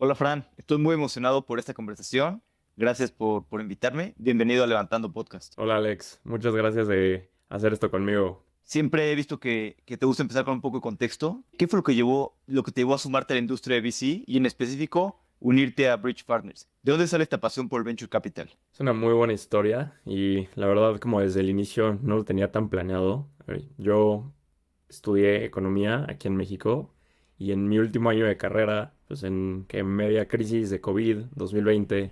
Hola Fran, estoy muy emocionado por esta conversación. Gracias por invitarme. Bienvenido a Levantando Podcast. Hola Alex, muchas gracias de hacer esto conmigo. Siempre he visto que te gusta empezar con un poco de contexto. ¿Qué fue lo que te llevó a sumarte a la industria de VC y en específico unirte a Bridge Partners? ¿De dónde sale esta pasión por Venture Capital? Es una muy buena historia y la verdad como desde el inicio no lo tenía tan planeado. Yo estudié economía aquí en México y en mi último año de carrera, pues en que media crisis de COVID 2020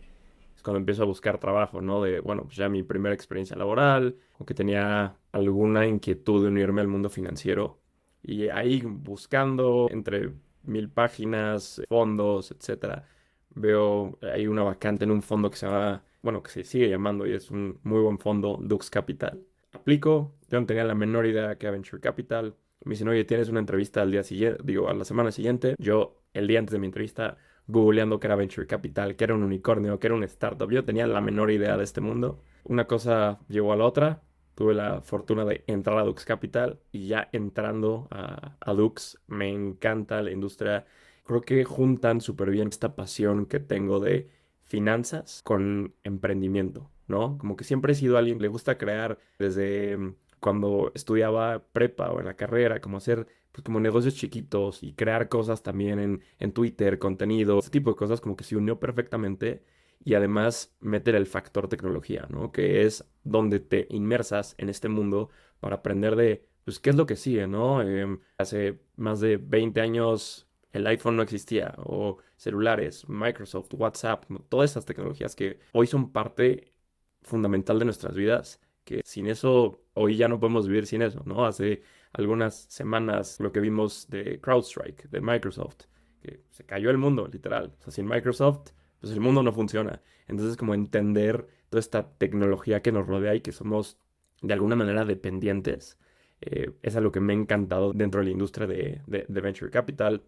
es cuando empiezo a buscar trabajo, ¿no? De, bueno, pues ya mi primera experiencia laboral, o que tenía alguna inquietud de unirme al mundo financiero. Y ahí buscando entre 1000 páginas, fondos, etcétera, veo hay una vacante en un fondo que se llama, bueno, que se sigue llamando y es un muy buen fondo, Dux Capital. Aplico, yo no tenía la menor idea que era Venture Capital. Me dicen, oye, tienes una entrevista al día siguiente, digo, a la semana siguiente. Yo, el día antes de mi entrevista, googleando que era Venture Capital, que era un unicornio, que era un startup. Yo tenía la menor idea de este mundo. Una cosa llegó a la otra. Tuve la fortuna de entrar a Dux Capital y ya entrando a Dux, me encanta la industria. Creo que juntan súper bien esta pasión que tengo de finanzas con emprendimiento, ¿no? Como que siempre he sido alguien que le gusta crear desde cuando estudiaba prepa o en la carrera, como hacer pues, como negocios chiquitos y crear cosas también en Twitter, contenido, ese tipo de cosas como que se unió perfectamente y además meter el factor tecnología, ¿no? Que es donde te inmersas en este mundo para aprender de, pues, qué es lo que sigue, ¿no? Hace más de 20 años el iPhone no existía, o celulares, Microsoft, WhatsApp, ¿no? Todas esas tecnologías que hoy son parte fundamental de nuestras vidas, que sin eso hoy ya no podemos vivir sin eso, ¿no? Hace algunas semanas lo que vimos de CrowdStrike, de Microsoft, que se cayó el mundo, literal. O sea, sin Microsoft, pues el mundo no funciona. Entonces, como entender toda esta tecnología que nos rodea y que somos de alguna manera dependientes, es algo que me ha encantado dentro de la industria de Venture Capital.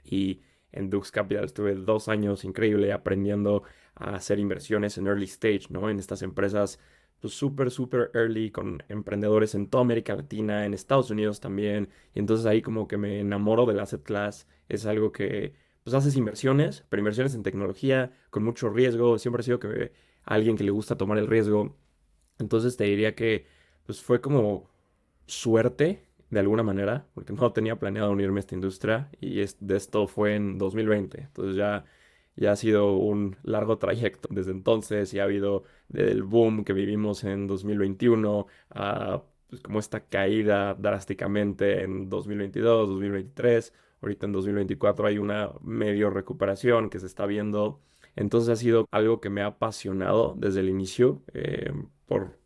Y en Dux Capital estuve 2 años increíble aprendiendo a hacer inversiones en early stage, ¿no? En estas empresas pues súper, súper early con emprendedores en toda América Latina, en Estados Unidos también. Y entonces ahí como que me enamoro del asset class. Es algo que pues haces inversiones, pero inversiones en tecnología con mucho riesgo. Siempre he sido alguien que le gusta tomar el riesgo. Entonces te diría que pues fue como suerte de alguna manera, porque no tenía planeado unirme a esta industria y de esto fue en 2020. Entonces ya ha sido un largo trayecto desde entonces y ha habido del boom que vivimos en 2021 a pues, como esta caída drásticamente en 2022, 2023. Ahorita en 2024 hay una medio recuperación que se está viendo. Entonces ha sido algo que me ha apasionado desde el inicio por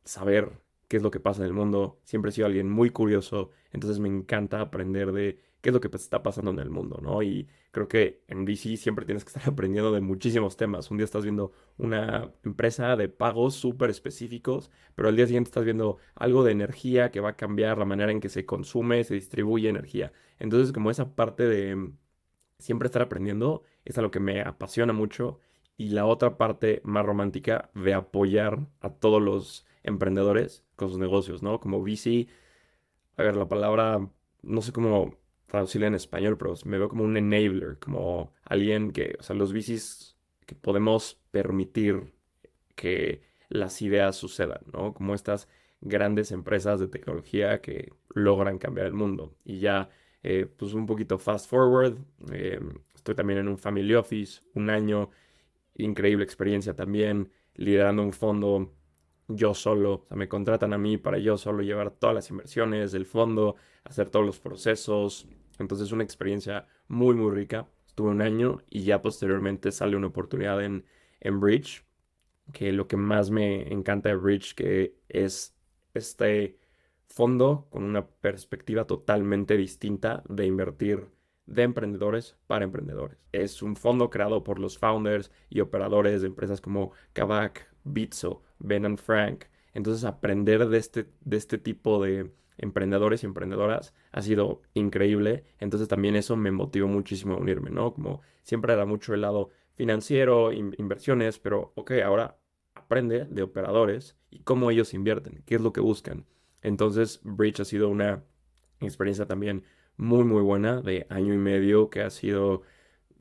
saber qué es lo que pasa en el mundo. Siempre he sido alguien muy curioso, entonces me encanta aprender de qué es lo que está pasando en el mundo, ¿no? Y creo que en VC siempre tienes que estar aprendiendo de muchísimos temas. Un día estás viendo una empresa de pagos súper específicos, pero al día siguiente estás viendo algo de energía que va a cambiar la manera en que se consume, se distribuye energía. Entonces, como esa parte de siempre estar aprendiendo es algo que me apasiona mucho. Y la otra parte más romántica de apoyar a todos los emprendedores con sus negocios, ¿no? Como VC, a ver, la palabra, no sé cómo traducirla en español, pero me veo como un enabler, como alguien que, o sea, los VCs que podemos permitir que las ideas sucedan, ¿no? Como estas grandes empresas de tecnología que logran cambiar el mundo. Y ya, pues un poquito fast forward, estoy también en un family office, un año, increíble experiencia también, liderando un fondo yo solo, o sea, me contratan a mí para yo solo llevar todas las inversiones del fondo, hacer todos los procesos. Entonces, una experiencia muy, muy rica. Estuve un año y ya posteriormente sale una oportunidad en Bridge, que lo que más me encanta de Bridge, que es este fondo con una perspectiva totalmente distinta de invertir de emprendedores para emprendedores. Es un fondo creado por los founders y operadores de empresas como Kavak, Bitso, Ben and Frank. Entonces aprender de este tipo de emprendedores y emprendedoras ha sido increíble. Entonces también eso me motivó muchísimo a unirme, ¿no? Como siempre era mucho el lado financiero, inversiones, pero ok, ahora aprende de operadores y cómo ellos invierten, qué es lo que buscan. Entonces, Bridge ha sido una experiencia también muy, muy buena de año y medio que ha sido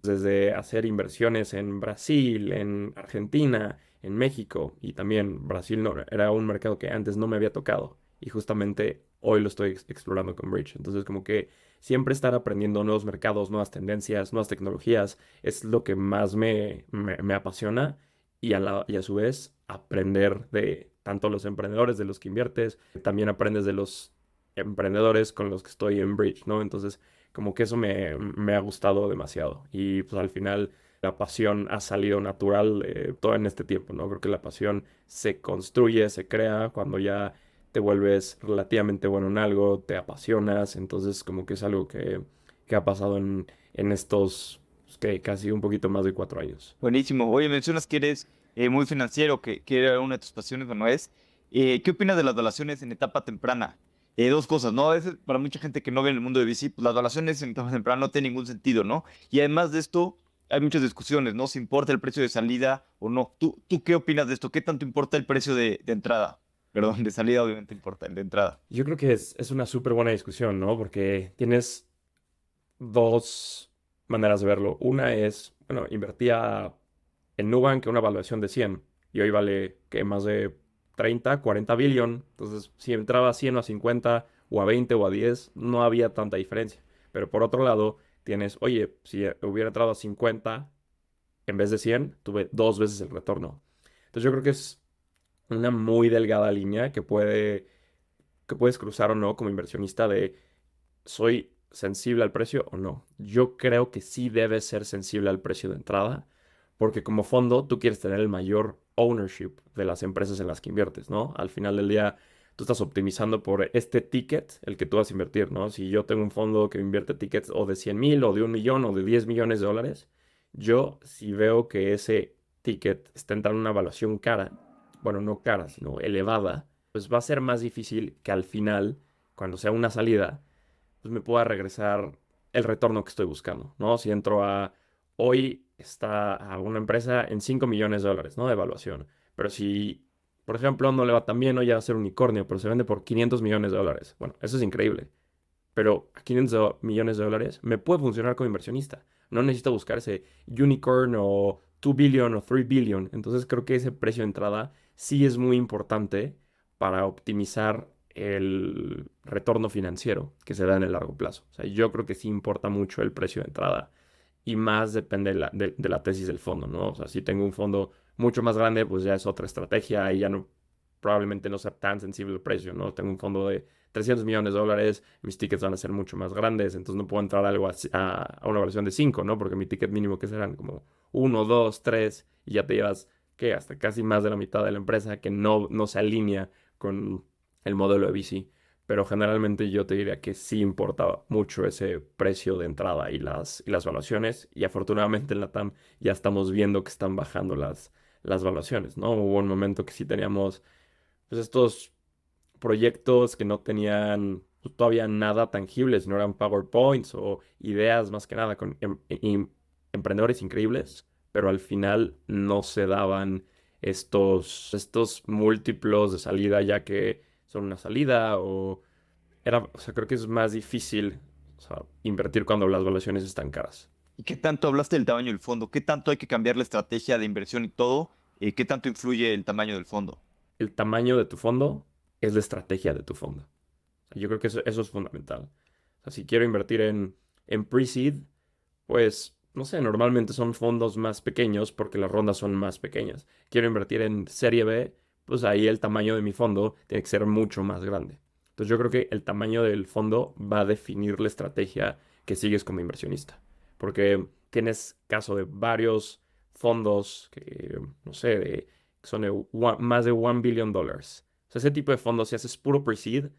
Desde hacer inversiones en Brasil, en Argentina, en México, y también Brasil no, era un mercado que antes no me había tocado y justamente hoy lo estoy explorando con Bridge. Entonces como que siempre estar aprendiendo nuevos mercados, nuevas tendencias, nuevas tecnologías es lo que más me apasiona y a su vez aprender de tanto los emprendedores de los que inviertes, también aprendes de los emprendedores con los que estoy en Bridge, ¿no? Entonces como que eso me ha gustado demasiado. Y pues al final la pasión ha salido natural todo en este tiempo, ¿no? Creo que la pasión se construye, se crea cuando ya te vuelves relativamente bueno en algo, te apasionas. Entonces como que es algo que ha pasado en estos, pues, que casi un poquito más de 4 años. Buenísimo. Oye, mencionas que eres muy financiero, que era una de tus pasiones, bueno, es. ¿Qué opinas de las donaciones en etapa temprana? Dos cosas, ¿no? A veces para mucha gente que no ve en el mundo de VC, pues las donaciones en etapa temprana no tienen ningún sentido, ¿no? Y además de esto, hay muchas discusiones, ¿no? Si importa el precio de salida o no. ¿Tú qué opinas de esto? ¿Qué tanto importa el precio de entrada? Perdón, de salida obviamente importa, el de entrada. Yo creo que es una súper buena discusión, ¿no? Porque tienes dos maneras de verlo. Una es, bueno, invertía en Nubank una valuación de 100 y hoy vale que más de 30, 40 billion. Entonces, si entraba a 100 o a 50 o a 20 o a 10, no había tanta diferencia. Pero por otro lado, tienes, oye, si hubiera entrado a 50 en vez de 100, tuve 2 veces el retorno. Entonces, yo creo que es una muy delgada línea que puedes cruzar o no como inversionista de ¿soy sensible al precio o no? Yo creo que sí debes ser sensible al precio de entrada, porque como fondo tú quieres tener el mayor ownership de las empresas en las que inviertes, ¿no? Al final del día tú estás optimizando por este ticket, el que tú vas a invertir, ¿no? Si yo tengo un fondo que invierte tickets o de 100,000 o de 1 millón o de 10 millones de dólares, yo si veo que ese ticket está entrando en una evaluación cara, bueno, no cara, sino elevada, pues va a ser más difícil que al final, cuando sea una salida, pues me pueda regresar el retorno que estoy buscando, ¿no? Si entro hoy está a una empresa en 5 millones de dólares, ¿no? De evaluación. Pero si, por ejemplo, no le va tan bien, no ya va a ser unicornio, pero se vende por 500 millones de dólares. Bueno, eso es increíble. Pero a 500 millones de dólares me puede funcionar como inversionista. No necesito buscar ese unicorn o 2 billion o 3 billion. Entonces creo que ese precio de entrada sí es muy importante para optimizar el retorno financiero que se da en el largo plazo. O sea, yo creo que sí importa mucho el precio de entrada y más depende de la tesis del fondo, ¿no? O sea, si tengo un fondo mucho más grande, pues ya es otra estrategia y ya no, probablemente no sea tan sensible el precio, ¿no? Tengo un fondo de 300 millones de dólares, mis tickets van a ser mucho más grandes, entonces no puedo entrar a algo a una versión de 5, ¿no? Porque mi ticket mínimo que serán como 1, 2, 3 y ya te llevas, ¿qué? Hasta casi más de la mitad de la empresa que no se alinea con el modelo de VC. Pero generalmente yo te diría que sí importa mucho ese precio de entrada y las valuaciones. Y afortunadamente en la TAM ya estamos viendo que están bajando las valuaciones, ¿no? Hubo un momento que sí teníamos pues estos proyectos que no tenían pues, todavía nada tangible, sino eran PowerPoints o ideas más que nada con emprendedores increíbles, pero al final no se daban estos múltiplos de salida ya que son una salida o sea, creo que es más difícil, o sea, invertir cuando las valuaciones están caras. ¿Y qué tanto hablaste del tamaño del fondo? ¿Qué tanto hay que cambiar la estrategia de inversión y todo? ¿Qué tanto influye el tamaño del fondo? El tamaño de tu fondo es la estrategia de tu fondo. O sea, yo creo que eso es fundamental. O sea, si quiero invertir en pre-seed, pues, no sé, normalmente son fondos más pequeños porque las rondas son más pequeñas. Quiero invertir en serie B, pues ahí el tamaño de mi fondo tiene que ser mucho más grande. Entonces yo creo que el tamaño del fondo va a definir la estrategia que sigues como inversionista. Porque tienes caso de varios fondos que, no sé, que son de más de $1 billion. O sea, ese tipo de fondos, si haces puro pre-seed,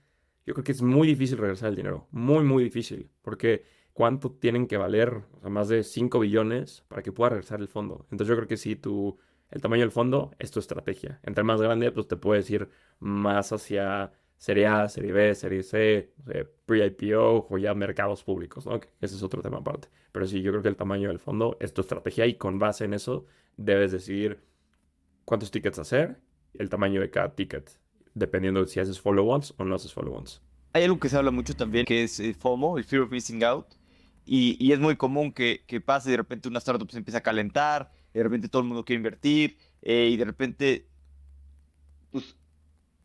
yo creo que es muy difícil regresar el dinero. Muy, muy difícil. Porque cuánto tienen que valer, o sea, más de 5 billones para que pueda regresar el fondo. Entonces yo creo que sí, el tamaño del fondo es tu estrategia. Entre más grande, pues te puedes ir más hacia Serie A, Serie B, Serie C, pre-IPO o ya mercados públicos, ¿no? Que ese es otro tema aparte. Pero sí, yo creo que el tamaño del fondo es tu estrategia y con base en eso debes decidir cuántos tickets hacer, el tamaño de cada ticket, dependiendo de si haces follow-ons o no haces follow-ons. Hay algo que se habla mucho también, que es FOMO, el Fear of Missing Out. y es muy común que pase de repente una startup se empieza a calentar, de repente todo el mundo quiere invertir y de repente pues,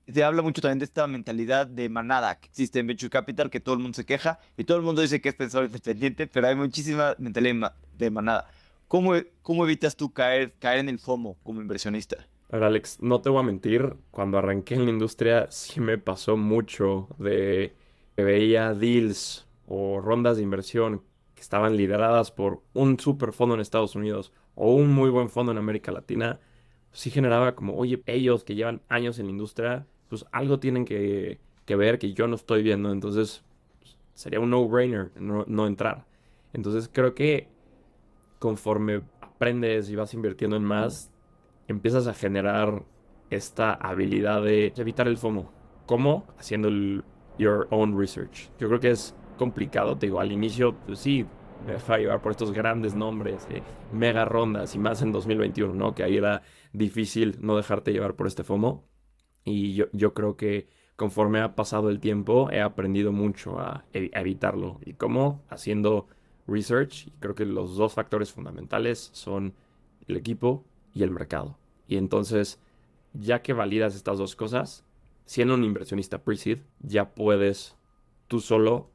se habla mucho también de esta mentalidad de manada que existe en Venture Capital, que todo el mundo se queja y todo el mundo dice que es pensador independiente, pero hay muchísima mentalidad de manada. ¿Cómo evitas tú caer en el FOMO como inversionista? A ver, Alex, no te voy a mentir, cuando arranqué en la industria sí me pasó mucho de que veía deals o rondas de inversión que estaban lideradas por un super fondo en Estados Unidos o un muy buen fondo en América Latina. Sí generaba como, oye, ellos que llevan años en la industria, pues algo tienen que ver que yo no estoy viendo. Entonces, pues, sería un no-brainer no entrar. Entonces, creo que conforme aprendes y vas invirtiendo en más, empiezas a generar esta habilidad de evitar el FOMO. ¿Cómo? Haciendo your own research. Yo creo que es complicado, te digo, al inicio, pues sí, me dejaba llevar por estos grandes nombres, mega rondas, y más en 2021, ¿no? Que ahí era difícil no dejarte llevar por este FOMO. Y yo creo que conforme ha pasado el tiempo, he aprendido mucho a evitarlo. ¿Y cómo? Haciendo research. Y creo que los dos factores fundamentales son el equipo y el mercado. Y entonces, ya que validas estas dos cosas, siendo un inversionista pre-seed, ya puedes tú solo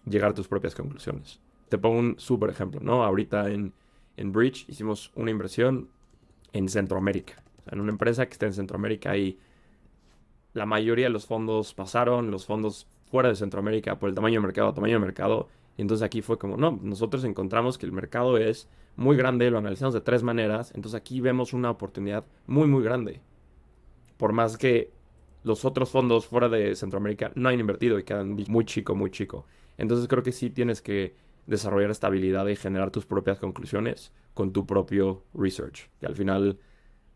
llegar a tus propias conclusiones. Te pongo un súper ejemplo, ¿no? Ahorita en Bridge hicimos una inversión en Centroamérica. O sea, en una empresa que está en Centroamérica y la mayoría de los fondos pasaron, los fondos fuera de Centroamérica por el tamaño de mercado. Y entonces aquí fue como, no, nosotros encontramos que el mercado es muy grande, lo analizamos de tres maneras, entonces aquí vemos una oportunidad muy, muy grande. Por más que los otros fondos fuera de Centroamérica no han invertido y quedan muy chico, muy chico. Entonces creo que sí tienes que desarrollar esta habilidad de generar tus propias conclusiones con tu propio research. Y al final,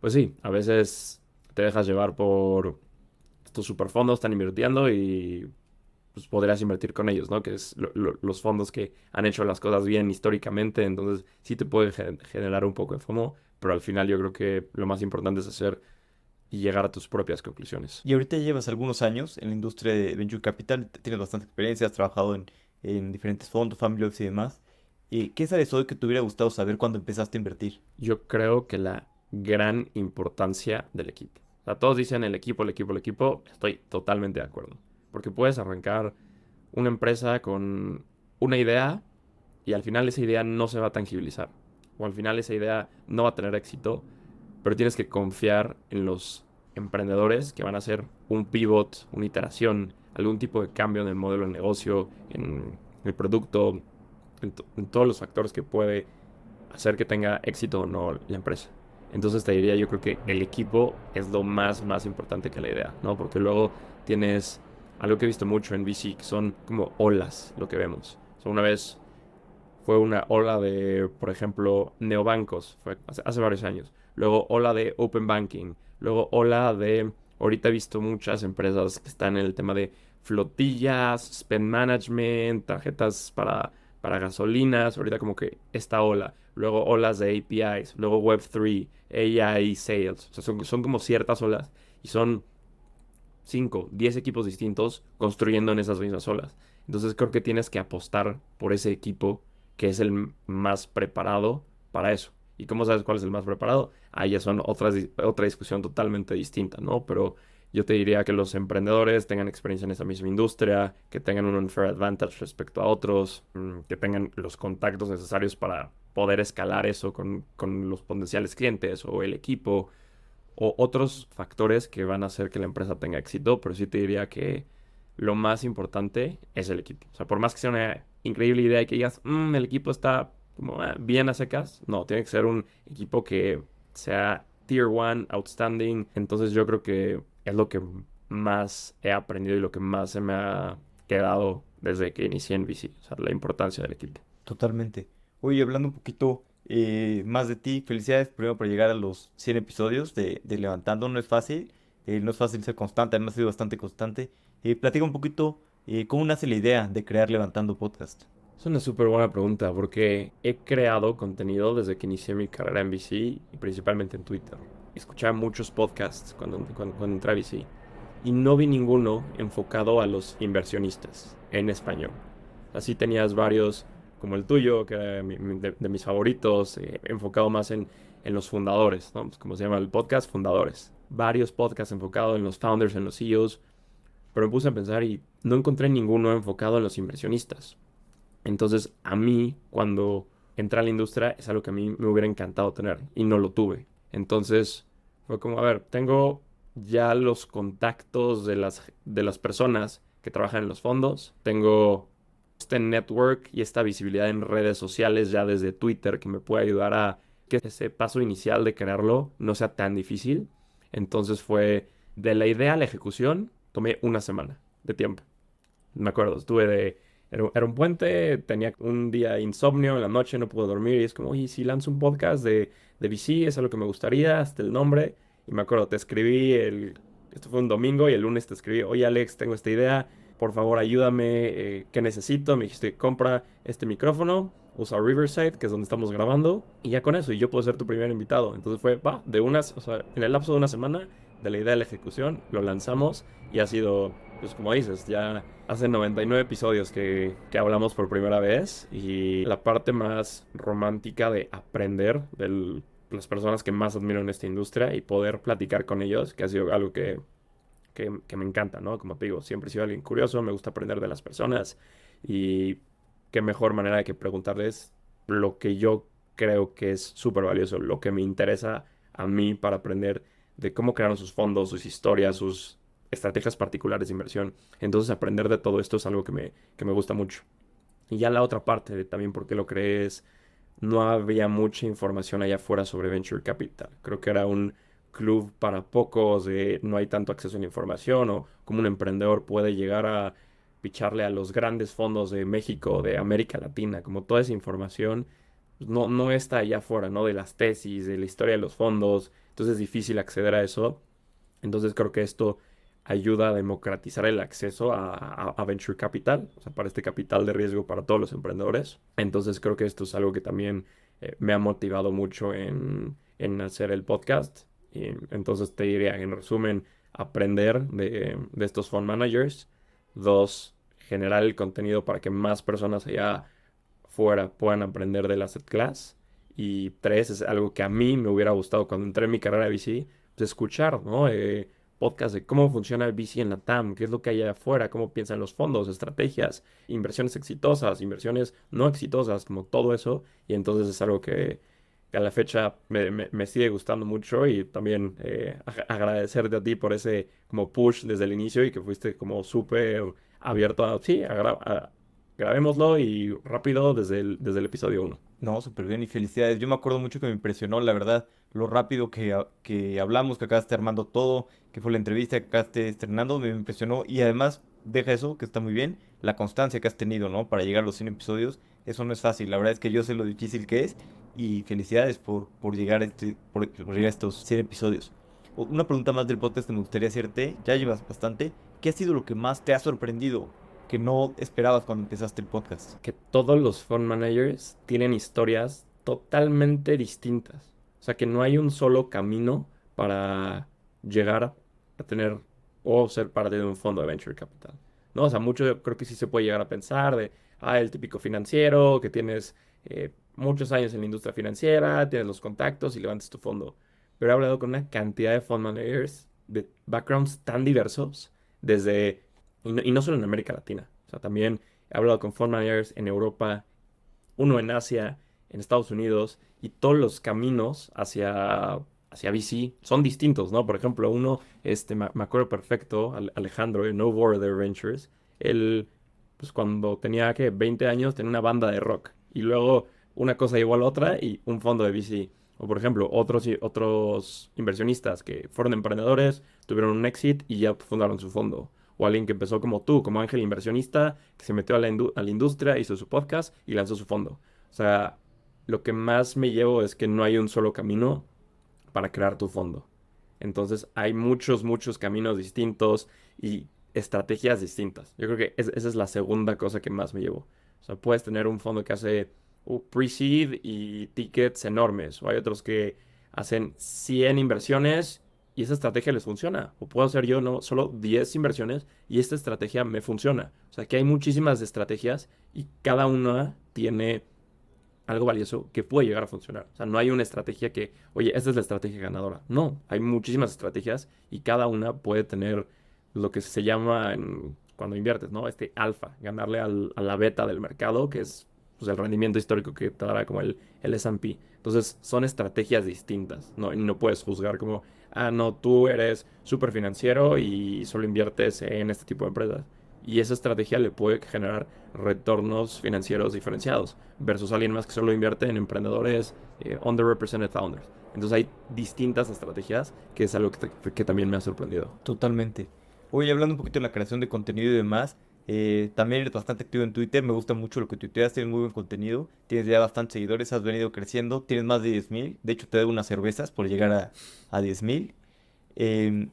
pues sí, a veces te dejas llevar por estos superfondos están invirtiendo y pues podrías invertir con ellos, ¿no? Que es los fondos que han hecho las cosas bien históricamente, entonces sí te puede generar un poco de FOMO, pero al final yo creo que lo más importante es hacer y llegar a tus propias conclusiones. Y ahorita llevas algunos años en la industria de Venture Capital, tienes bastante experiencia, has trabajado en diferentes fondos, family office y demás. ¿Qué sabes hoy que te hubiera gustado saber cuando empezaste a invertir? Yo creo que la gran importancia del equipo. O sea, todos dicen el equipo, el equipo, el equipo. Estoy totalmente de acuerdo. Porque puedes arrancar una empresa con una idea y al final esa idea no se va a tangibilizar. O al final esa idea no va a tener éxito, pero tienes que confiar en los emprendedores que van a hacer un pivot, una iteración, algún tipo de cambio en el modelo de negocio, en el producto, en todos los factores que puede hacer que tenga éxito o no la empresa. Entonces te diría, yo creo que el equipo es lo más importante que la idea, ¿no? Porque luego tienes algo que he visto mucho en VC, que son como olas, lo que vemos. O sea, una vez fue una ola de, por ejemplo, neobancos, fue hace varios años. Luego ola de open banking. Luego ola de, ahorita he visto muchas empresas que están en el tema de flotillas, spend management, tarjetas para gasolinas. Ahorita como que esta ola. Luego olas de APIs. Luego Web3, AI Sales. O sea, son como ciertas olas. Y son 5, 10 equipos distintos construyendo en esas mismas olas. Entonces creo que tienes que apostar por ese equipo que es el más preparado para eso. ¿Y cómo sabes cuál es el más preparado? Ahí ya son otra discusión totalmente distinta, ¿no? Pero yo te diría que los emprendedores tengan experiencia en esa misma industria, que tengan un unfair advantage respecto a otros, que tengan los contactos necesarios para poder escalar eso con los potenciales clientes o el equipo o otros factores que van a hacer que la empresa tenga éxito, pero sí te diría que lo más importante es el equipo. O sea, por más que sea una increíble idea y que digas, el equipo está como bien a secas, no, tiene que ser un equipo que sea Tier 1, outstanding. Entonces yo creo que es lo que más he aprendido y lo que más se me ha quedado desde que inicié en VC. O sea, la importancia del equipo. Totalmente. Oye, hablando un poquito más de ti, felicidades primero por llegar a los 100 episodios de Levantando. No es fácil ser constante, además has sido bastante constante. Platica un poquito cómo nace la idea de crear Levantando Podcast. Es una súper buena pregunta porque he creado contenido desde que inicié mi carrera en VC y principalmente en Twitter. Escuchaba muchos podcasts cuando entré a VC y no vi ninguno enfocado a los inversionistas en español. Así tenías varios como el tuyo, que era de mis favoritos, enfocado más en los fundadores, ¿no? Pues como se llama el podcast, Fundadores. Varios podcasts enfocados en los founders, en los CEOs, pero me puse a pensar y no encontré ninguno enfocado en los inversionistas. Entonces, a mí, cuando entré a la industria, es algo que a mí me hubiera encantado tener y no lo tuve. Entonces, fue como, a ver, tengo ya los contactos de las personas que trabajan en los fondos, tengo este network y esta visibilidad en redes sociales ya desde Twitter que me puede ayudar a que ese paso inicial de crearlo no sea tan difícil. Entonces fue de la idea a la ejecución, tomé una semana de tiempo. Me acuerdo, era un puente, tenía un día de insomnio en la noche, no pude dormir y es como, oye, si lanzo un podcast de VC, es algo que me gustaría, hasta el nombre. Y me acuerdo, esto fue un domingo y el lunes te escribí, oye Alex, tengo esta idea, por favor ayúdame, ¿qué necesito? Me dijiste, compra este micrófono, usa Riverside, que es donde estamos grabando, y ya con eso, y yo puedo ser tu primer invitado. Entonces fue, o sea, en el lapso de una semana, de la idea a la ejecución, lo lanzamos y ha sido, pues como dices, ya hace 99 episodios que hablamos por primera vez y la parte más romántica de aprender de las personas que más admiro en esta industria y poder platicar con ellos, que ha sido algo que me encanta, ¿no? Como te digo, siempre he sido alguien curioso, me gusta aprender de las personas y qué mejor manera de que preguntarles lo que yo creo que es súper valioso, lo que me interesa a mí para aprender de cómo crearon sus fondos, sus historias, sus estrategias particulares de inversión. Entonces aprender de todo esto es algo que me gusta mucho. Y ya la otra parte de también por qué lo creé es, no había mucha información allá afuera sobre Venture Capital. Creo que era un club para pocos, no hay tanto acceso a la información o cómo un emprendedor puede llegar a picharle a los grandes fondos de México, de América Latina, como toda esa información pues, no está allá afuera, ¿no? De las tesis, de la historia de los fondos, entonces es difícil acceder a eso. Entonces creo que esto ayuda a democratizar el acceso a Venture Capital, o sea, para este capital de riesgo para todos los emprendedores. Entonces creo que esto es algo que también me ha motivado mucho en hacer el podcast. Y entonces te diría, en resumen, aprender de estos fund managers. Dos, generar el contenido para que más personas allá fuera puedan aprender del asset class. Y tres, es algo que a mí me hubiera gustado cuando entré en mi carrera de VC, pues escuchar, ¿no? Podcast de cómo funciona el VC en la TAM, qué es lo que hay allá afuera, cómo piensan los fondos, estrategias, inversiones exitosas, inversiones no exitosas, como todo eso. Y entonces es algo que a la fecha me sigue gustando mucho y también agradecerte a ti por ese como push desde el inicio y que fuiste como súper abierto a, sí, grabémoslo y rápido desde el episodio uno. No, súper bien y felicidades. Yo me acuerdo mucho que me impresionó, la verdad, lo rápido que hablamos, que acabaste armando todo, que fue la entrevista, que acabaste estrenando, me impresionó. Y además, deja eso, que está muy bien, la constancia que has tenido, ¿no? Para llegar a los 100 episodios, eso no es fácil. La verdad es que yo sé lo difícil que es y felicidades por llegar por llegar a estos 100 episodios. Una pregunta más del podcast que me gustaría hacerte, ya llevas bastante. ¿Qué ha sido lo que más te ha sorprendido que no esperabas cuando empezaste el podcast? Que todos los fund managers tienen historias totalmente distintas. O sea, que no hay un solo camino para llegar a tener o ser parte de un fondo de venture capital. ¿No? O sea, mucho yo creo que sí se puede llegar a pensar de, el típico financiero, que tienes muchos años en la industria financiera, tienes los contactos y levantas tu fondo. Pero he hablado con una cantidad de fund managers de backgrounds tan diversos, y no solo en América Latina. O sea, también he hablado con fund managers en Europa, uno en Asia, en Estados Unidos, y todos los caminos hacia VC son distintos, ¿no? Por ejemplo, uno, me acuerdo perfecto, Alejandro, de No Border Ventures, él, pues cuando tenía, ¿qué? 20 años, tenía una banda de rock, y luego una cosa llevó a la otra y un fondo de VC. O por ejemplo, otros inversionistas que fueron emprendedores, tuvieron un exit y ya fundaron su fondo. O alguien que empezó como tú, como ángel inversionista, que se metió a la industria, hizo su podcast y lanzó su fondo. O sea, lo que más me llevo es que no hay un solo camino para crear tu fondo. Entonces hay muchos, muchos caminos distintos y estrategias distintas. Yo creo que esa es la segunda cosa que más me llevo. O sea, puedes tener un fondo que hace pre-seed y tickets enormes. O hay otros que hacen 100 inversiones y esa estrategia les funciona. O puedo hacer yo no solo 10 inversiones y esta estrategia me funciona. O sea, que hay muchísimas estrategias y cada una tiene algo valioso que puede llegar a funcionar. O sea, no hay una estrategia que, oye, esta es la estrategia ganadora. No, hay muchísimas estrategias y cada una puede tener lo que se llama cuando inviertes, ¿no? Este alfa, ganarle a la beta del mercado, que es pues, el rendimiento histórico que te dará como el S&P. Entonces, son estrategias distintas, ¿no? Y no puedes juzgar como, no, tú eres súper financiero y solo inviertes en este tipo de empresas. Y esa estrategia le puede generar retornos financieros diferenciados versus alguien más que solo invierte en emprendedores underrepresented founders. Entonces hay distintas estrategias que es algo que también me ha sorprendido. Totalmente. Oye, hablando un poquito de la creación de contenido y demás, también eres bastante activo en Twitter, me gusta mucho lo que tuiteas, tienes muy buen contenido, tienes ya bastantes seguidores, has venido creciendo, tienes más de 10,000, de hecho te doy unas cervezas por llegar a 10,000. Em,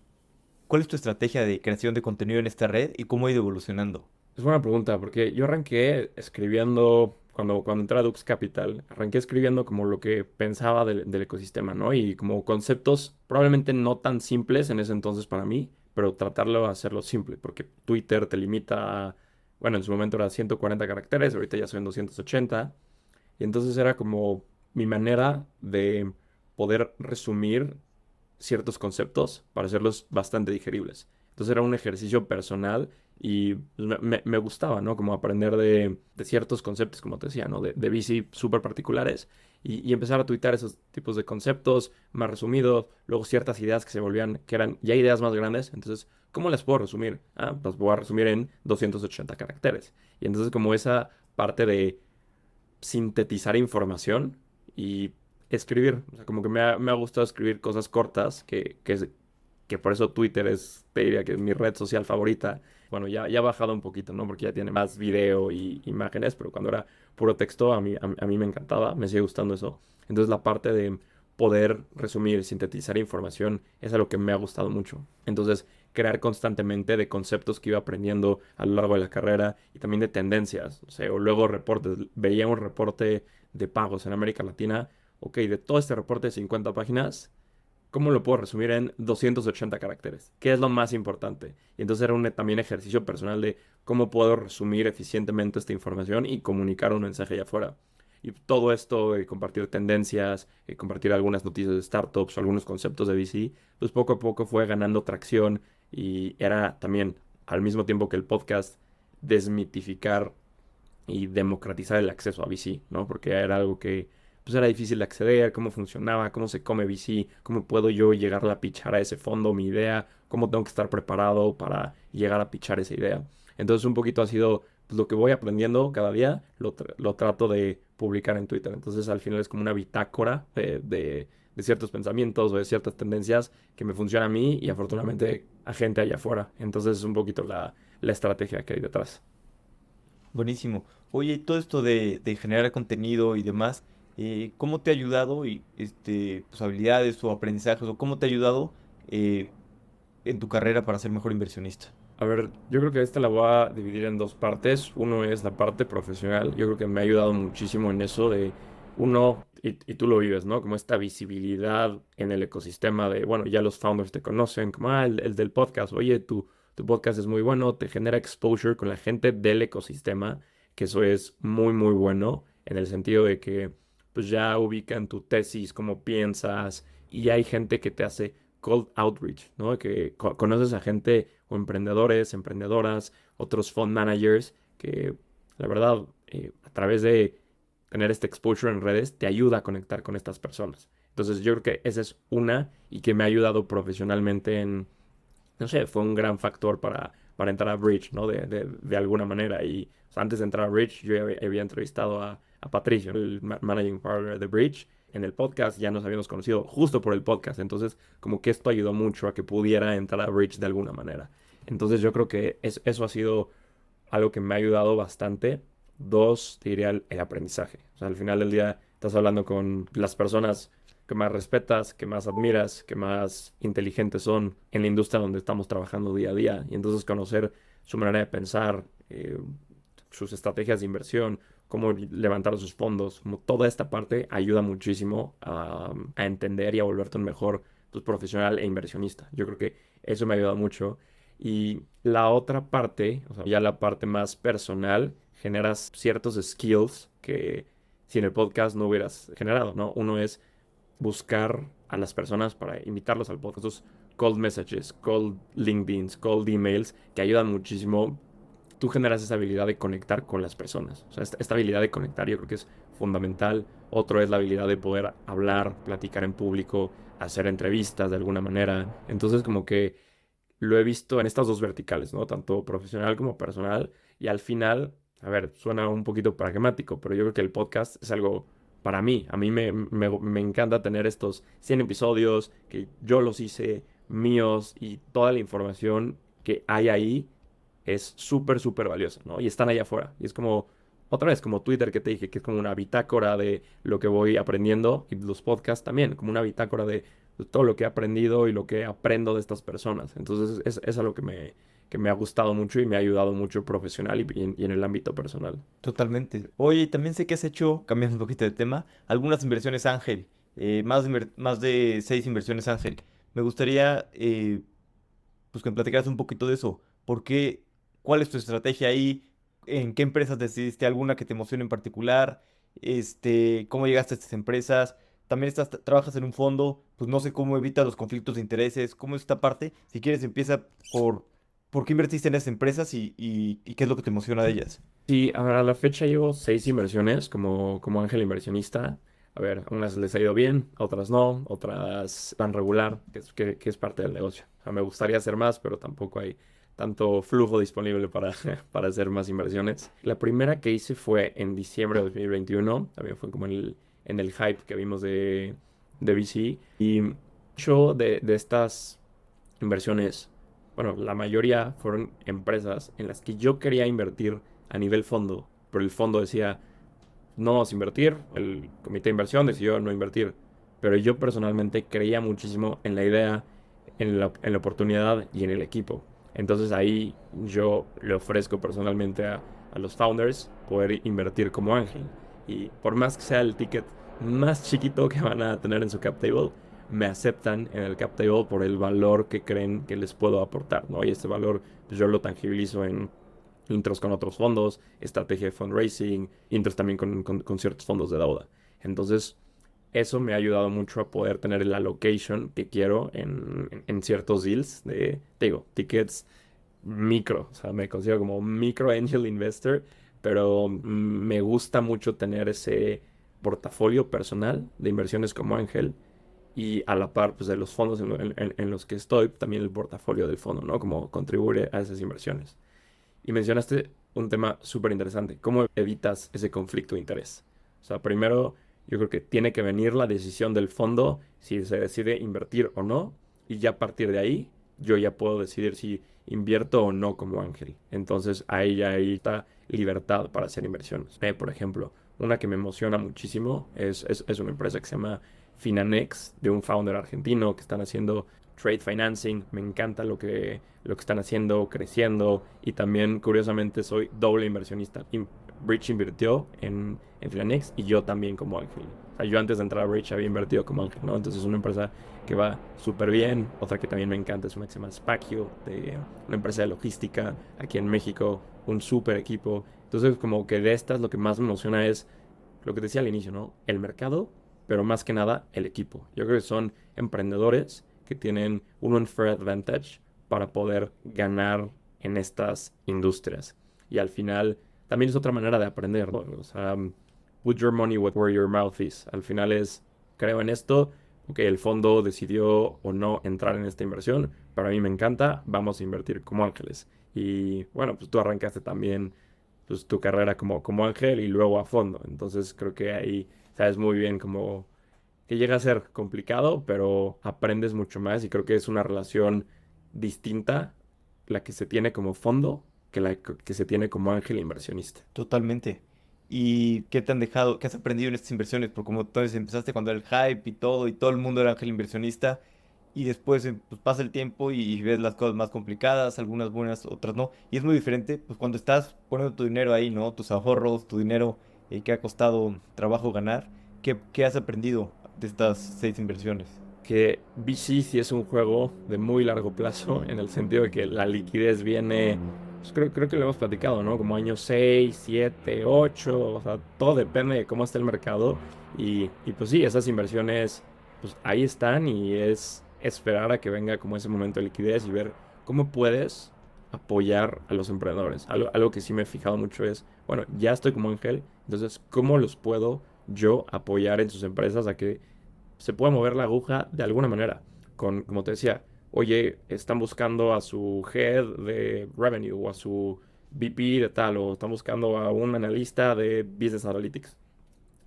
¿Cuál es tu estrategia de creación de contenido en esta red y cómo ha ido evolucionando? Es buena pregunta, porque yo arranqué escribiendo, cuando entré a Dux Capital, arranqué escribiendo como lo que pensaba del ecosistema, ¿no? Y como conceptos probablemente no tan simples en ese entonces para mí, pero tratarlo de hacerlo simple, porque Twitter te limita a, bueno, en su momento era 140 caracteres, ahorita ya son 280, y entonces era como mi manera de poder resumir ciertos conceptos para hacerlos bastante digeribles. Entonces era un ejercicio personal y pues, me gustaba, ¿no? Como aprender de ciertos conceptos, como te decía, ¿no? De VC súper particulares y empezar a tuitar esos tipos de conceptos más resumidos, luego ciertas ideas que se volvían, que eran ya ideas más grandes. Entonces, ¿cómo las puedo resumir? Pues voy a resumir en 280 caracteres. Y entonces como esa parte de sintetizar información y escribir. O sea, como que me ha gustado escribir cosas cortas, que por eso Twitter es, te diría que es mi red social favorita. Bueno, ya ha bajado un poquito, ¿no? Porque ya tiene más video y imágenes, pero cuando era puro texto, a mí me encantaba, me sigue gustando eso. Entonces la parte de poder resumir, sintetizar información es algo que me ha gustado mucho. Entonces, crear constantemente de conceptos que iba aprendiendo a lo largo de la carrera y también de tendencias. O sea, o luego reportes. Veía un reporte de pagos en América Latina. Ok, de todo este reporte de 50 páginas, ¿cómo lo puedo resumir en 280 caracteres? ¿Qué es lo más importante? Y entonces era un también ejercicio personal de cómo puedo resumir eficientemente esta información y comunicar un mensaje allá afuera. Y todo esto, compartir tendencias, compartir algunas noticias de startups o algunos conceptos de VC, pues poco a poco fue ganando tracción y era también, al mismo tiempo que el podcast, desmitificar y democratizar el acceso a VC, ¿no? Porque era algo que pues era difícil de acceder, cómo funcionaba, cómo se come VC, cómo puedo yo llegar a pichar a ese fondo mi idea, cómo tengo que estar preparado para llegar a pichar esa idea. Entonces un poquito ha sido pues, lo que voy aprendiendo cada día, lo trato de publicar en Twitter. Entonces al final es como una bitácora de ciertos pensamientos o de ciertas tendencias que me funciona a mí y afortunadamente a gente allá afuera. Entonces es un poquito la estrategia que hay detrás. Buenísimo. Oye, todo esto de generar contenido y demás, ¿cómo te ha ayudado y tus habilidades o aprendizajes o cómo te ha ayudado eh, en tu carrera para ser mejor inversionista? A ver, yo creo que esta la voy a dividir en dos partes. Uno es la parte profesional. Yo creo que me ha ayudado muchísimo en eso de uno, y tú lo vives, ¿no? Como esta visibilidad en el ecosistema de, bueno, ya los founders te conocen, como, el del podcast, oye, tu podcast es muy bueno, te genera exposure con la gente del ecosistema, que eso es muy, muy bueno en el sentido de que, pues ya ubican tu tesis, cómo piensas, y hay gente que te hace cold outreach, ¿no? Que conoces a gente o emprendedores, emprendedoras, otros fund managers que la verdad a través de tener este exposure en redes te ayuda a conectar con estas personas. Entonces yo creo que esa es una y que me ha ayudado profesionalmente en, no sé, fue un gran factor para entrar a Bridge, ¿no? De alguna manera. Y o sea, antes de entrar a Bridge, yo había entrevistado a Patricio, el managing partner de Bridge, en el podcast. Ya nos habíamos conocido justo por el podcast. Entonces, como que esto ayudó mucho a que pudiera entrar a Bridge de alguna manera. Entonces, yo creo que eso ha sido algo que me ha ayudado bastante. Dos, te diría el aprendizaje. O sea, al final del día estás hablando con las personas que más respetas, que más admiras, que más inteligentes son en la industria donde estamos trabajando día a día. Y entonces conocer su manera de pensar, sus estrategias de inversión, cómo levantar sus fondos, como toda esta parte ayuda muchísimo a entender y a volverte un mejor pues, profesional e inversionista. Yo creo que eso me ha ayudado mucho. Y la otra parte, o sea, ya la parte más personal, generas ciertos skills que si en el podcast no hubieras generado, ¿no? Uno es buscar a las personas para invitarlos al podcast. Esos cold messages, cold LinkedIns, cold emails, que ayudan muchísimo. Tú generas esa habilidad de conectar con las personas. O sea, esta habilidad de conectar yo creo que es fundamental. Otro es la habilidad de poder hablar, platicar en público, hacer entrevistas de alguna manera. Entonces, como que lo he visto en estas dos verticales, ¿no? Tanto profesional como personal. Y al final, a ver, suena un poquito pragmático, pero yo creo que el podcast es algo para mí. A mí me encanta tener estos 100 episodios, que yo los hice míos y toda la información que hay ahí es súper, súper valiosa, ¿no? Y están allá afuera. Y es como, otra vez, como Twitter que te dije, que es como una bitácora de lo que voy aprendiendo y los podcasts también, como una bitácora de todo lo que he aprendido y lo que aprendo de estas personas. Entonces es algo que me ha gustado mucho y me ha ayudado mucho profesional y en el ámbito personal. Totalmente. Oye, también sé que has hecho, cambiando un poquito de tema, algunas inversiones ángel, más de 6 inversiones ángel. Me gustaría pues que me platicaras un poquito de eso. ¿Por qué? ¿Cuál es tu estrategia ahí? ¿En qué empresas decidiste alguna que te emocione en particular? ¿Cómo llegaste a estas empresas? También trabajas en un fondo, pues no sé cómo evitas los conflictos de intereses. ¿Cómo es esta parte? Si quieres, empieza por qué invertiste en esas empresas y qué es lo que te emociona de ellas. Sí, a la fecha llevo 6 inversiones como ángel inversionista. A ver, unas les ha ido bien, otras no, otras van regular, que es parte del negocio. O sea, me gustaría hacer más, pero tampoco hay tanto flujo disponible para, para hacer más inversiones. La primera que hice fue en diciembre de 2021, también fue como en el hype que vimos de VC. Y mucho de estas inversiones, bueno, la mayoría fueron empresas en las que yo quería invertir a nivel fondo, pero el fondo decía, no vamos a invertir, el comité de inversión decidió no invertir, pero yo personalmente creía muchísimo en la idea, en la oportunidad y en el equipo. Entonces ahí yo le ofrezco personalmente a los founders poder invertir como ángel. Y por más que sea el ticket más chiquito que van a tener en su cap table, me aceptan en el cap table por el valor que creen que les puedo aportar, ¿no? Y este valor pues, yo lo tangibilizo en intros con otros fondos, estrategia de fundraising, intros también con ciertos fondos de deuda. Entonces, eso me ha ayudado mucho a poder tener el allocation que quiero en ciertos deals de, te digo, tickets micro. O sea, me considero como micro angel investor, pero me gusta mucho tener ese portafolio personal de inversiones como ángel y a la par pues, de los fondos en los que estoy, también el portafolio del fondo, ¿no? Como contribuir a esas inversiones. Y mencionaste un tema súper interesante. ¿Cómo evitas ese conflicto de interés? O sea, primero, yo creo que tiene que venir la decisión del fondo si se decide invertir o no. Y ya a partir de ahí, yo ya puedo decidir si invierto o no como ángel. Entonces, ahí ya hay esta libertad para hacer inversiones. Por ejemplo, una que me emociona muchísimo es una empresa que se llama Finanex, de un founder argentino que están haciendo trade financing. Me encanta lo que están haciendo, creciendo. Y también, curiosamente, soy doble inversionista. Bridge invirtió en Finanex y yo también como ángel. O sea, yo antes de entrar a Bridge había invertido como ángel, ¿no? Entonces es una empresa que va súper bien. Otra que también me encanta es una que se llama Spacchio, de una empresa de logística aquí en México. Un súper equipo. Entonces, como que de estas lo que más me emociona es lo que decía al inicio, ¿no? El mercado, pero más que nada el equipo. Yo creo que son emprendedores que tienen un unfair advantage para poder ganar en estas industrias. Y al final también es otra manera de aprender, ¿no? O sea, put your money where your mouth is. Al final es, creo en esto, ok, el fondo decidió o no entrar en esta inversión, pero a mí me encanta, vamos a invertir como ángeles. Y bueno, pues tú arrancaste también pues, tu carrera como ángel y luego a fondo. Entonces creo que ahí sabes muy bien cómo que llega a ser complicado, pero aprendes mucho más y creo que es una relación distinta la que se tiene como fondo que la que se tiene como ángel inversionista. Totalmente. ¿Y qué te han dejado, qué has aprendido en estas inversiones? Porque como entonces empezaste cuando era el hype y todo el mundo era ángel inversionista, y después pues, pasa el tiempo y ves las cosas más complicadas, algunas buenas, otras no. Y es muy diferente, pues cuando estás poniendo tu dinero ahí, ¿no? Tus ahorros, tu dinero que ha costado trabajo ganar. ¿Qué has aprendido de estas 6 inversiones? que VC sí es un juego de muy largo plazo, en el sentido de que la liquidez viene, pues creo que lo hemos platicado, ¿no? Como años 6 7 8 o sea, todo depende de cómo está el mercado. Y pues sí, esas inversiones, pues ahí están y es esperar a que venga como ese momento de liquidez y ver cómo puedes apoyar a los emprendedores. Algo que sí me he fijado mucho es, bueno, ya estoy como Ángel, entonces, ¿cómo los puedo yo apoyar en sus empresas a que se puede mover la aguja de alguna manera? Como te decía, oye, están buscando a su head de revenue o a su VP de tal, o están buscando a un analista de business analytics.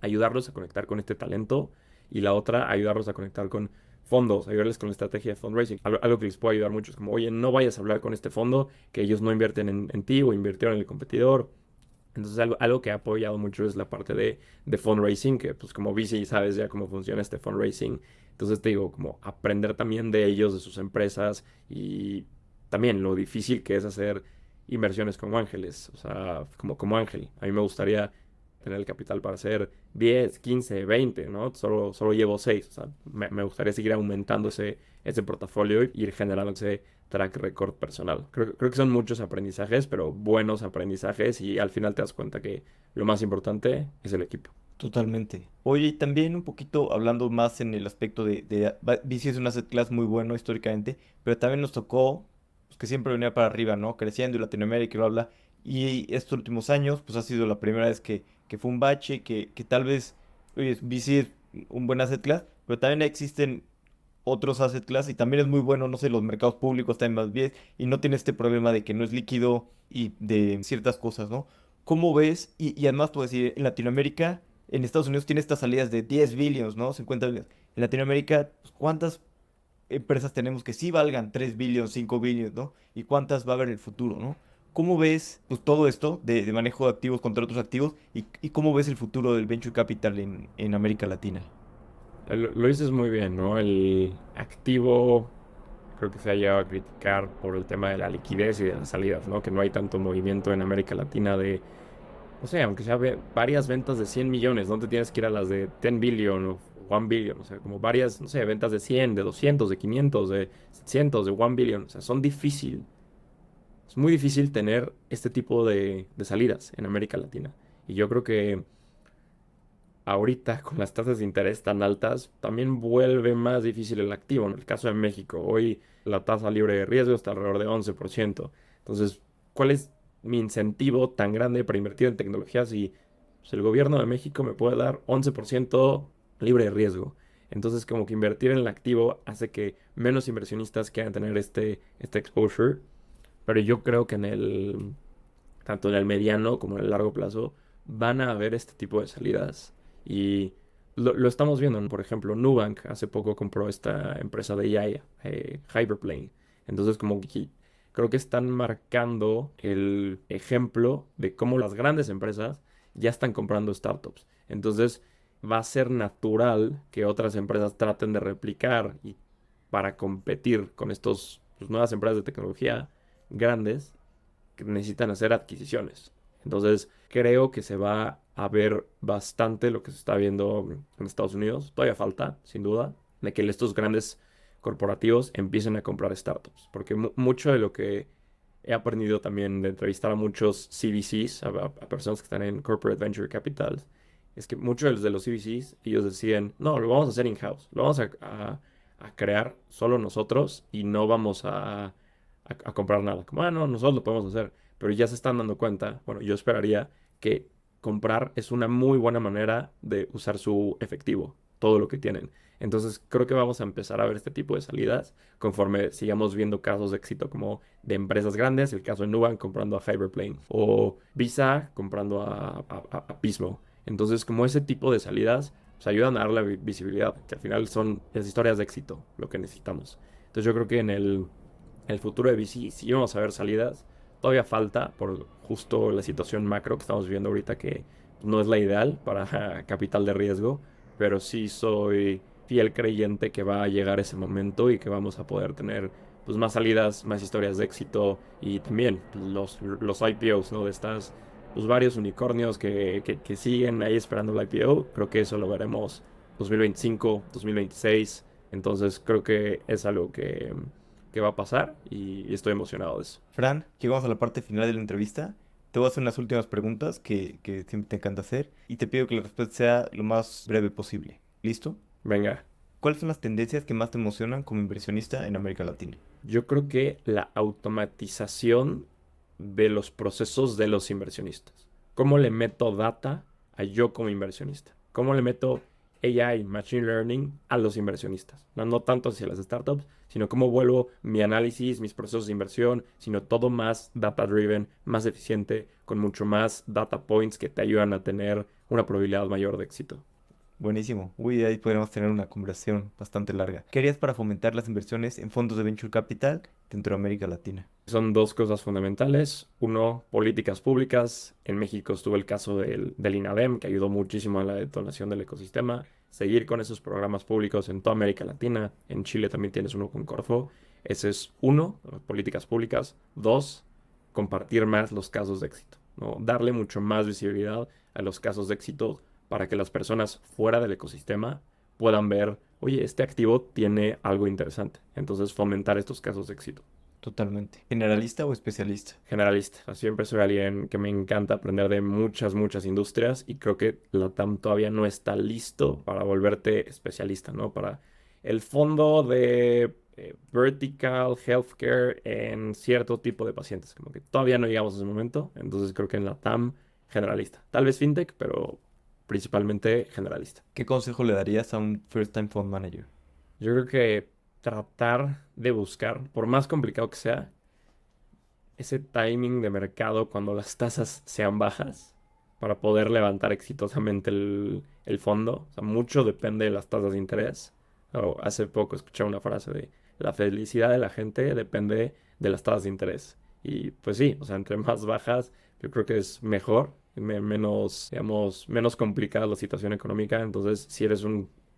Ayudarlos a conectar con este talento y la otra, ayudarlos a conectar con fondos, ayudarles con la estrategia de fundraising. Algo que les puede ayudar mucho es como, oye, no vayas a hablar con este fondo, que ellos no invierten en ti o invirtieron en el competidor. Entonces, algo que ha apoyado mucho es la parte de fundraising, que pues como VC sabes ya cómo funciona este fundraising. Entonces te digo, como aprender también de ellos, de sus empresas y también lo difícil que es hacer inversiones como ángeles, o sea, como Ángel. A mí me gustaría tener el capital para hacer 10 15 20, ¿no? Solo llevo 6, o sea, me gustaría seguir aumentando ese portafolio y ir generando ese track record personal. Creo que son muchos aprendizajes, pero buenos aprendizajes y al final te das cuenta que lo más importante es el equipo. Totalmente. Oye, y también un poquito hablando más en el aspecto VC es un asset class muy bueno históricamente, pero también nos tocó pues, que siempre venía para arriba, ¿no? Creciendo y Latinoamérica y bla, bla. Y estos últimos años, pues ha sido la primera vez que fue un bache, que tal vez, oye, VC es un buen asset class, pero también existen otros asset class y también es muy bueno, no sé, los mercados públicos están más bien y no tiene este problema de que no es líquido y de ciertas cosas, ¿no? ¿Cómo ves? Y además, puedo decir, en Latinoamérica, en Estados Unidos tiene estas salidas de 10 billions, ¿no? 50 billions. En Latinoamérica, pues, ¿cuántas empresas tenemos que sí valgan 3 billions, 5 billions, ¿no? ¿Y cuántas va a haber en el futuro, ¿no? ¿Cómo ves pues, todo esto de manejo de activos contra otros activos y cómo ves el futuro del venture capital en América Latina? Lo dices muy bien, ¿no? El activo creo que se ha llegado a criticar por el tema de la liquidez y de las salidas, ¿no? Que no hay tanto movimiento en América Latina de, no sé, aunque sea varias ventas de 100 millones, no te tienes que ir a las de 10 billion o 1 billion, o sea, como varias, no sé, ventas de 100, de 200, de 500, de 700, de 1 billion, o sea, son difícil. Es muy difícil tener este tipo de salidas en América Latina. Y yo creo que ahorita con las tasas de interés tan altas, también vuelve más difícil el activo. En el caso de México, hoy la tasa libre de riesgo está alrededor de 11%. Entonces, ¿cuál es mi incentivo tan grande para invertir en tecnología si pues, el gobierno de México me puede dar 11% libre de riesgo? Entonces, como que invertir en el activo hace que menos inversionistas quieran tener este exposure. Pero yo creo que tanto en el mediano como en el largo plazo, van a haber este tipo de salidas. Y lo estamos viendo, ¿no? Por ejemplo, Nubank hace poco compró esta empresa de AI, Hyperplane. Entonces, como que creo que están marcando el ejemplo de cómo las grandes empresas ya están comprando startups. Entonces, va a ser natural que otras empresas traten de replicar y para competir con estos pues, nuevas empresas de tecnología grandes que necesitan hacer adquisiciones. Entonces, creo que se va a ver bastante lo que se está viendo en Estados Unidos. Todavía falta, sin duda, de que estos grandes corporativos empiecen a comprar startups. Porque mucho de lo que he aprendido también de entrevistar a muchos CVCs, a personas que están en Corporate Venture Capital, es que muchos de los CVCs, ellos decían, no, lo vamos a hacer in-house, lo vamos a crear solo nosotros y no vamos a comprar nada. Como, no, nosotros lo podemos hacer. Pero ya se están dando cuenta, bueno, yo esperaría que comprar es una muy buena manera de usar su efectivo, todo lo que tienen. Entonces creo que vamos a empezar a ver este tipo de salidas conforme sigamos viendo casos de éxito como de empresas grandes, el caso de Nubank comprando a Hyperplane o Visa comprando a Pismo. Entonces como ese tipo de salidas pues, ayudan a darle visibilidad, que al final son las historias de éxito lo que necesitamos. Entonces yo creo que en el futuro de VC, si vamos a ver salidas, todavía falta por justo la situación macro que estamos viviendo ahorita, que no es la ideal para capital de riesgo, pero sí soy fiel creyente que va a llegar ese momento y que vamos a poder tener pues, más salidas, más historias de éxito y también los IPOs, ¿no? De estas, pues varios unicornios que siguen ahí esperando el IPO. Creo que eso lo veremos 2025, 2026 Entonces creo que es algo que va a pasar y estoy emocionado de eso. Fran, llegamos a la parte final de la entrevista. Te voy a hacer unas últimas preguntas que siempre te encanta hacer y te pido que la respuesta sea lo más breve posible. ¿Listo? Venga, ¿Cuáles son las tendencias que más te emocionan como inversionista en América Latina? yo creo que la automatización de los procesos de los inversionistas. ¿Cómo le meto data a yo como inversionista? ¿Cómo le meto AI, Machine Learning a los inversionistas? No tanto hacia las startups, sino cómo vuelvo mi análisis, mis procesos de inversión, sino todo más data-driven, más eficiente, con mucho más data points que te ayudan a tener una probabilidad mayor de éxito. Buenísimo. Uy, ahí podríamos tener una conversación bastante larga. ¿Qué harías para fomentar las inversiones en fondos de venture capital dentro de América Latina? Son dos cosas fundamentales. Uno, políticas públicas. En México estuvo el caso del INADEM, que ayudó muchísimo a la detonación del ecosistema. Seguir con esos programas públicos en toda América Latina. En Chile también tienes uno con Corfo. Ese es uno, políticas públicas. Dos, compartir más los casos de éxito, ¿no? Darle mucho más visibilidad a los casos de éxito para que las personas fuera del ecosistema puedan ver, oye, este activo tiene algo interesante. Entonces, fomentar estos casos de éxito. Totalmente. ¿Generalista o especialista? Generalista. O sea, siempre soy alguien que me encanta aprender de muchas, muchas industrias y creo que la TAM todavía no está listo para volverte especialista, ¿no? Para el fondo de vertical healthcare en cierto tipo de pacientes. Como que todavía no llegamos a ese momento. Entonces creo que en la TAM generalista. Tal vez fintech, pero principalmente generalista. ¿Qué consejo le darías a un first time fund manager? Yo creo que tratar de buscar, por más complicado que sea, ese timing de mercado cuando las tasas sean bajas para poder levantar exitosamente el fondo. O sea, mucho depende de las tasas de interés. Hace poco escuché una frase de la felicidad de la gente depende de las tasas de interés. Y pues sí, o sea, entre más bajas, yo creo que es mejor, menos, digamos, menos complicada la situación económica. Entonces, si eres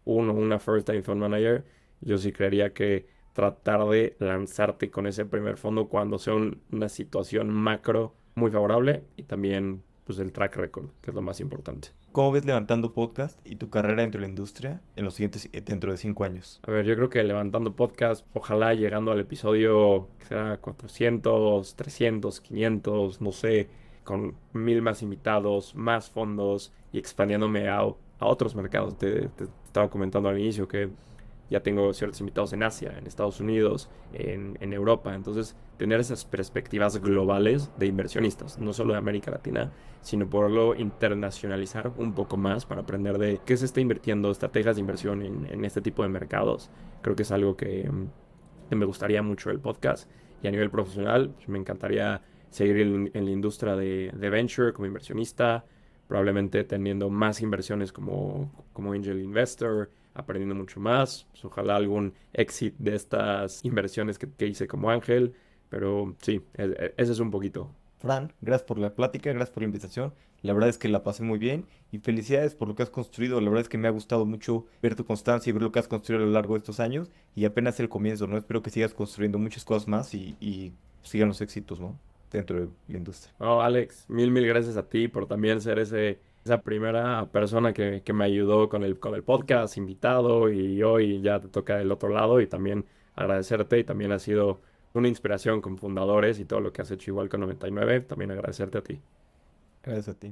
una first time fund manager, yo sí creería que tratar de lanzarte con ese primer fondo cuando sea una situación macro muy favorable y también pues el track record, que es lo más importante. ¿Cómo ves levantando podcast y tu carrera dentro de la industria en los siguientes, dentro de 5 años? A ver, yo creo que levantando podcast, ojalá llegando al episodio que será 400, 300, 500, no sé, con 1000 más invitados, más fondos y expandiéndome a otros mercados. Te estaba comentando al inicio que ya tengo ciertos invitados en Asia, en Estados Unidos, en Europa. Entonces, tener esas perspectivas globales de inversionistas, no solo de América Latina, sino poderlo internacionalizar un poco más para aprender de qué se está invirtiendo, estrategias de inversión en este tipo de mercados. Creo que es algo que me gustaría mucho el podcast. Y a nivel profesional, pues, me encantaría seguir en la industria de venture como inversionista, probablemente teniendo más inversiones como angel investor, aprendiendo mucho más. Pues, ojalá algún exit de estas inversiones que hice como ángel. Pero sí, ese es un poquito. Fran, gracias por la plática, gracias por la invitación. La verdad es que la pasé muy bien y felicidades por lo que has construido. La verdad es que me ha gustado mucho ver tu constancia y ver lo que has construido a lo largo de estos años y apenas el comienzo, ¿no? Espero que sigas construyendo muchas cosas más y sigan los éxitos, ¿no? Dentro de la industria. Oh, Alex, mil gracias a ti por también ser esa primera persona que me ayudó con el podcast, invitado, y hoy ya te toca del otro lado y también agradecerte y también has sido una inspiración con fundadores y todo lo que has hecho igual con 99, también agradecerte a ti. Gracias a ti.